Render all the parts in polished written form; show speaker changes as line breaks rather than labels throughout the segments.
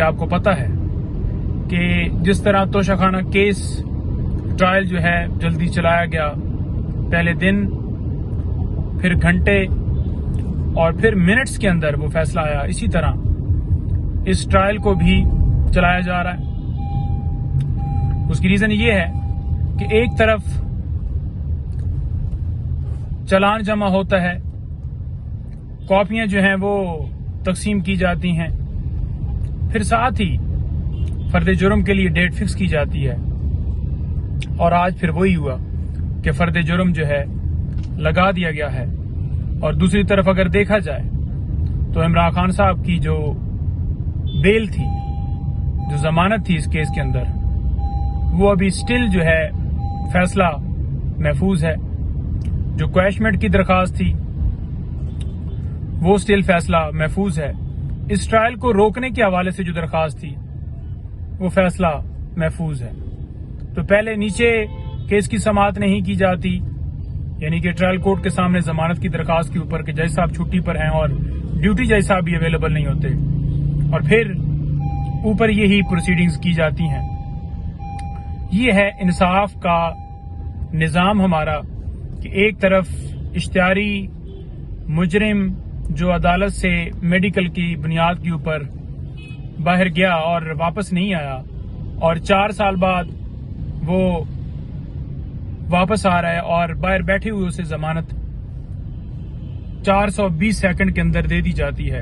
आपको पता है कि जिस तरह तोशाखाना केस ट्रायल जो है जल्दी चलाया गया, पहले दिन, फिर घंटे और फिर मिनट्स के अंदर वो फैसला आया, इसी तरह इस ट्रायल को भी चलाया जा रहा है। उसकी रीजन ये है कि एक तरफ चालान जमा होता है, कॉपियां जो हैं वो तकसीम की जाती हैं, फिर साथ ही फर्द जुर्म के लिए डेट फिक्स की जाती है। और आज फिर वही हुआ कि फर्द जुर्म जो है लगा दिया गया है। और दूसरी तरफ अगर देखा जाए तो इमरान खान साहब की जो बेल थी, जो जमानत थी इस केस के अंदर, वो अभी स्टिल जो है फैसला महफूज है। जो क्वैशमेंट की दरखास्त थी वो स्टिल फैसला महफूज है। इस ट्रायल को रोकने के हवाले से जो दरखास्त थी वो फैसला महफूज है। तो पहले नीचे केस की समाअत नहीं की जाती, यानी कि ट्रायल कोर्ट के सामने जमानत की दरखास्त के ऊपर कि जज साहब छुट्टी पर हैं और ड्यूटी जज साहब भी अवेलेबल नहीं होते, और फिर ऊपर यही प्रोसीडिंग्स की जाती हैं। ये है इंसाफ का निजाम हमारा कि एक तरफ इश्तिहारी मुजरिम जो अदालत से मेडिकल की बुनियाद के ऊपर बाहर गया और वापस नहीं आया, और 4 साल बाद वो वापस आ रहा है और बाहर बैठे हुए उसे जमानत 420 सेकंड के अंदर दे दी जाती है।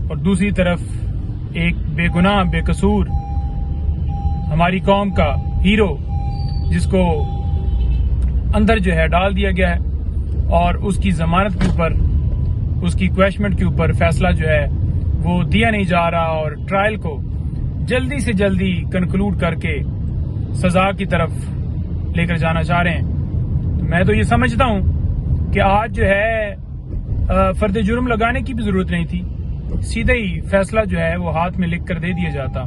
और दूसरी तरफ एक बेगुनाह बेकसूर हमारी कौम का हीरो जिसको अंदर जो है डाल दिया गया है और उसकी जमानत के ऊपर, उसकी क्वैशमेंट के ऊपर फैसला जो है वो दिया नहीं जा रहा, और ट्रायल को जल्दी से जल्दी कंक्लूड करके सजा की तरफ लेकर जाना चाह रहे हैं। तो मैं तो ये समझता हूं कि आज जो है फर्द जुर्म लगाने की भी जरूरत नहीं थी, सीधे ही फैसला जो है वो हाथ में लिख कर दे दिया जाता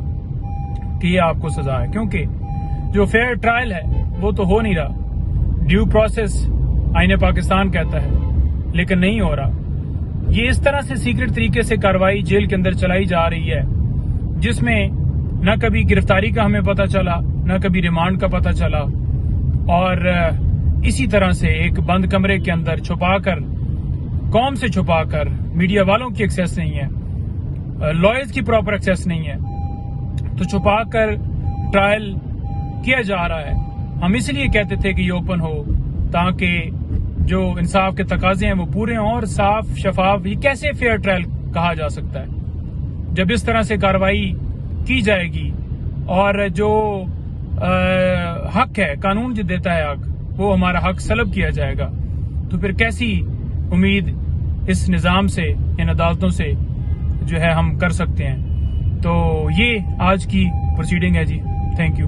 कि ये आपको सजा है। क्योंकि जो फेयर ट्रायल है वो तो हो नहीं रहा, ड्यू प्रोसेस आईने पाकिस्तान कहता है, लेकिन नहीं हो रहा। ये इस तरह से सीक्रेट तरीके से कार्रवाई जेल के अंदर चलाई जा रही है जिसमें न कभी गिरफ्तारी का हमें पता चला, न कभी रिमांड का पता चला, और इसी तरह से एक बंद कमरे के अंदर छुपाकर, कौम से छुपाकर, मीडिया वालों की एक्सेस नहीं है, लॉयर्स की प्रॉपर एक्सेस नहीं है, तो छुपाकर ट्रायल किया जा रहा है। हम इसलिए कहते थे कि ये ओपन हो ताकि जो इंसाफ के तकाजे हैं वो पूरे हों और साफ शफाफ। ये कैसे फेयर ट्रायल कहा जा सकता है जब इस तरह से कार्रवाई की जाएगी और जो हक है, कानून जो देता है हक, वो हमारा हक सलब किया जाएगा। तो फिर कैसी उम्मीद इस निजाम से, इन अदालतों से जो है हम कर सकते हैं। तो ये आज की प्रोसीडिंग है जी। Thank you.